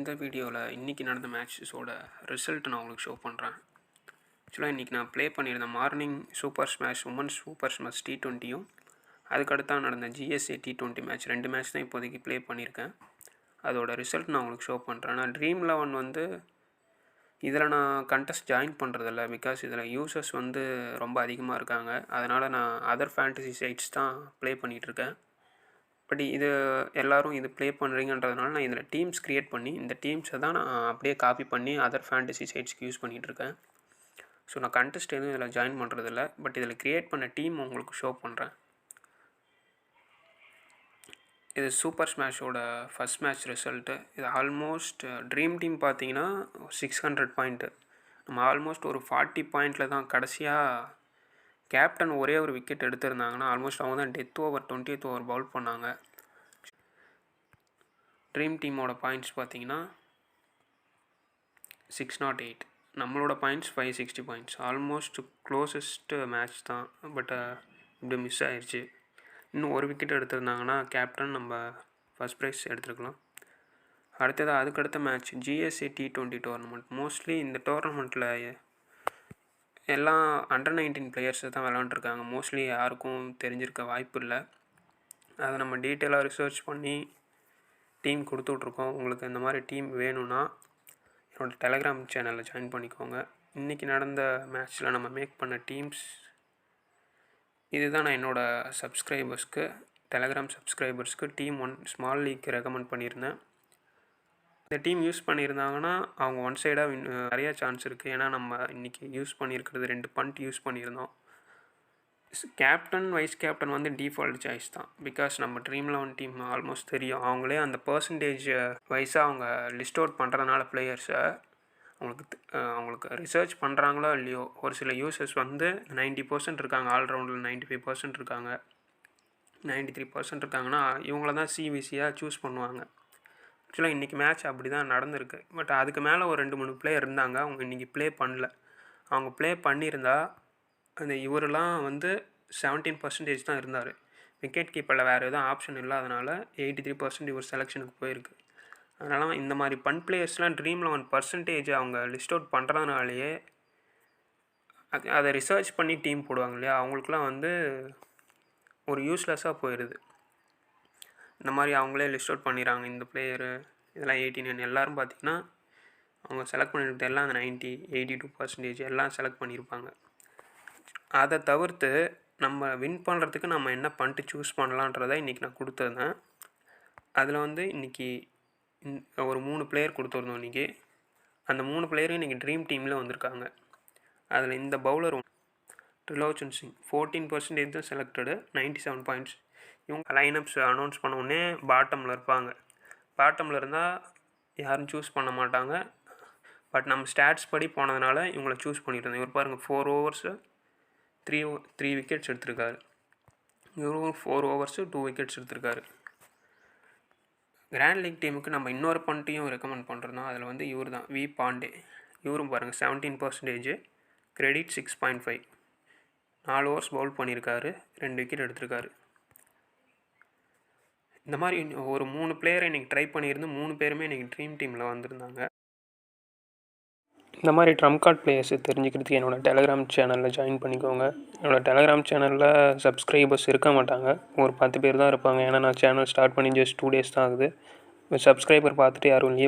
இந்த வீடியோவில் இன்றைக்கி நடந்த மேட்சஸோட ரிசல்ட் நான் உங்களுக்கு ஷோ பண்ணுறேன். ஆக்சுவலாக இன்றைக்கி நான் ப்ளே பண்ணியிருந்தேன் morning super smash women's super smash T20யும் அதுக்கடுத்தான் நடந்த GSA T20 மேட்ச் 2 மேட்ச் தான் இப்போதைக்கு ப்ளே பண்ணியிருக்கேன். அதோட ரிசல்ட் நான் உங்களுக்கு ஷோ பண்ணுறேன். நான் ட்ரீம் 11 வந்து இதில் நான் கண்டெஸ்ட் ஜாயின் பண்ணுறதில்ல. பிகாஸ் இதில் யூசர்ஸ் வந்து ரொம்ப அதிகமாக இருக்காங்க. அதனால் நான் அதர் ஃபேண்டசி சைட்ஸ் தான் ப்ளே பண்ணிகிட்ருக்கேன். பட் இது எல்லோரும் இது ப்ளே பண்ணுறீங்கன்றதுனால நான் இதில் டீம்ஸ் க்ரியேட் பண்ணி இந்த டீம்ஸை தான் நான் அப்படியே காப்பி பண்ணி அதர் ஃபேண்டசி சைட்ஸ்க்கு யூஸ் பண்ணிகிட்ருக்கேன். ஸோ நான் கண்டெஸ்ட் எதுவும் இதில் ஜாயின் பண்ணுறதில்ல. பட் இதில் க்ரியேட் பண்ண டீம் உங்களுக்கு ஷோ பண்ணுறேன். இது சூப்பர் ஸ்மாஷோட ஃபஸ்ட் மேட்ச் ரிசல்ட்டு. இது ஆல்மோஸ்ட் ட்ரீம் டீம் பார்த்தீங்கன்னா 600 பாயிண்ட்டு. நம்ம ஆல்மோஸ்ட் ஒரு 40 பாயிண்டில் தான் கடைசியாக கேப்டன் ஒரே ஒரு விக்கெட் எடுத்திருந்தாங்கன்னா ஆல்மோஸ்ட் அவங்க தான் death over 20th over Pavul பண்ணாங்க. ட்ரீம் டீமோட பாயிண்ட்ஸ் பார்த்தீங்கன்னா 608, நம்மளோட points 560 points. Almost closest match தான். பட் இப்படி மிஸ் ஆயிடுச்சு. இன்னும் ஒரு விக்கெட் எடுத்திருந்தாங்கன்னா கேப்டன் நம்ம ஃபஸ்ட் ப்ரைஸ் எடுத்துருக்கலாம். அடுத்தது அதுக்கடுத்த match GSA T20 tournament. Mostly இந்த டோர்னமெண்ட்டில் எல்லாம் அண்டர் 19 பிளேயர்ஸை தான் விளாண்டுருக்காங்க. மோஸ்ட்லி யாருக்கும் தெரிஞ்சிருக்க வாய்ப்பு இல்லை. அதை நம்ம டீட்டெயிலாக ரிசர்ச் பண்ணி டீம் கொடுத்துட்ருக்கோம். உங்களுக்கு இந்த மாதிரி டீம் வேணும்னா என்னோடய டெலகிராம் சேனலில் ஜாயின் பண்ணிக்கோங்க. இன்றைக்கி நடந்த மேட்ச்சில் நம்ம மேக் பண்ண டீம்ஸ் இதுதான். நான் என்னோடய சப்ஸ்கிரைபர்ஸ்க்கு டெலகிராம் சப்ஸ்கிரைபர்ஸ்க்கு டீம் 1 ஸ்மால் லீக் ரெக்கமெண்ட் பண்ணியிருந்தேன். இந்த டீம் யூஸ் பண்ணியிருந்தாங்கன்னா அவங்க ஒன் சைடாக நிறையா சான்ஸ் இருக்குது. ஏன்னா நம்ம இன்றைக்கி யூஸ் பண்ணியிருக்கிறது 2 பண்ட் யூஸ் பண்ணியிருந்தோம். கேப்டன் வைஸ் கேப்டன் வந்து டிஃபால்ட் சாய்ஸ் தான். பிகாஸ் நம்ம ட்ரீம் 11 டீம் ஆல்மோஸ்ட் தெரியும். அவங்களே அந்த பர்சன்டேஜ் வைஸாக அவங்க லிஸ்ட் அவுட் பண்ணுறதுனால பிளேயர்ஸை அவங்களுக்கு ரிசர்ச் பண்ணுறாங்களோ இல்லையோ ஒரு சில யூசர்ஸ் வந்து 90% இருக்காங்க. ஆல்ரவுண்டில் 95% இருக்காங்க, 93% இருக்காங்கன்னா இவங்கள தான் சிவிசியாக சூஸ் பண்ணுவாங்க. ஆக்சுவலாக இன்றைக்கி மேட்ச் அப்படி தான் நடந்திருக்கு. பட் அதுக்கு மேலே ஒரு 2-3 பிளேயர் இருந்தாங்க. அவங்க இன்றைக்கி ப்ளே பண்ணல. அவங்க ப்ளே பண்ணியிருந்தா அந்த இவரெலாம் வந்து 17% தான் இருந்தார். விக்கெட் கீப்பரில் வேறு எதுவும் ஆப்ஷன் இல்லாதனால 83% இவர் செலெக்ஷனுக்கு போயிருக்கு. அதனால் இந்த மாதிரி பன் பிளேயர்ஸ்லாம் ட்ரீம் 11 பர்சன்டேஜ் அவங்க லிஸ்ட் அவுட் பண்ணுறதுனாலேயே அதை ரிசர்ச் பண்ணி டீம் போடுவாங்க இல்லையா, அவங்களுக்குலாம் வந்து ஒரு யூஸ்லெஸ்ஸாக போயிடுது. இந்த மாதிரி அவங்களே லிஸ்ட் அவுட் பண்ணிடுறாங்க. இந்த பிளேயரு இதெல்லாம் 89 எல்லோரும் பார்த்திங்கன்னா அவங்க செலக்ட் பண்ணியிருக்கிறது எல்லாம் அந்த 90, 82% எல்லாம் செலக்ட் பண்ணியிருப்பாங்க. அதை தவிர்த்து நம்ம வின் பண்ணுறதுக்கு நம்ம என்ன பண்ணிட்டு சூஸ் பண்ணலான்றதை இன்றைக்கி நான் கொடுத்துருந்தேன். அதில் வந்து இன்றைக்கி ஒரு 3 பிளேயர் கொடுத்துருந்தோம். இன்றைக்கி அந்த 3 பிளேயரும் இன்றைக்கி ட்ரீம் டீமில் வந்திருக்காங்க. அதில் இந்த பவுலர் ட்ரிலோச்சன் சிங் 14% தான் செலக்டடு, 97 பாயிண்ட்ஸ். இவங்க லைனப்ஸ் அனௌன்ஸ் பண்ண உடனே பாட்டமில் இருப்பாங்க. பாட்டமில் இருந்தால் யாரும் சூஸ் பண்ண மாட்டாங்க. பட் நம்ம ஸ்டாட்ஸ் படி போனதுனால இவங்கள சூஸ் பண்ணியிருந்தோம். இவர் பாருங்கள் 4 ஓவர்ஸு 3 விக்கெட்ஸ் எடுத்திருக்காரு. இவரும் 4 ஓவர்ஸு 2 விக்கெட்ஸ் எடுத்திருக்காரு. கிராண்ட் லீக் டீமுக்கு நம்ம இன்னொரு பண்ட்டையும் ரெக்கமெண்ட் பண்ணுறோம்னா அதில் வந்து இவர் தான் வி பாண்டே. இவரும் பாருங்கள் 17%, கிரெடிட் 6.5, 4 ஓவர்ஸ் பவுல் பண்ணியிருக்காரு, 2 விக்கெட் எடுத்திருக்காரு. இந்த மாதிரி ஒரு 3 பிளேயரை இன்றைக்கி ட்ரை பண்ணியிருந்து 3 பேருமே இன்றைக்கி ட்ரீம் டீமில் வந்திருந்தாங்க. இந்த மாதிரி ட்ரம் கார்ட் பிளேயர்ஸை தெரிஞ்சுக்கிறதுக்கு என்னோடய டெலகிராம் சேனலில் ஜாயின் பண்ணிக்கோங்க. என்னோடய டெலகிராம் சேனலில் சப்ஸ்கிரைபர்ஸ் இருக்க மாட்டாங்க, ஒரு 10 பேர் தான் இருப்பாங்க. ஏன்னா நான் சேனல் ஸ்டார்ட் பண்ணி ஜஸ்ட் 2 days தான் ஆகுது. சப்ஸ்கிரைபர் பார்த்துட்டு யாரும் லீவ்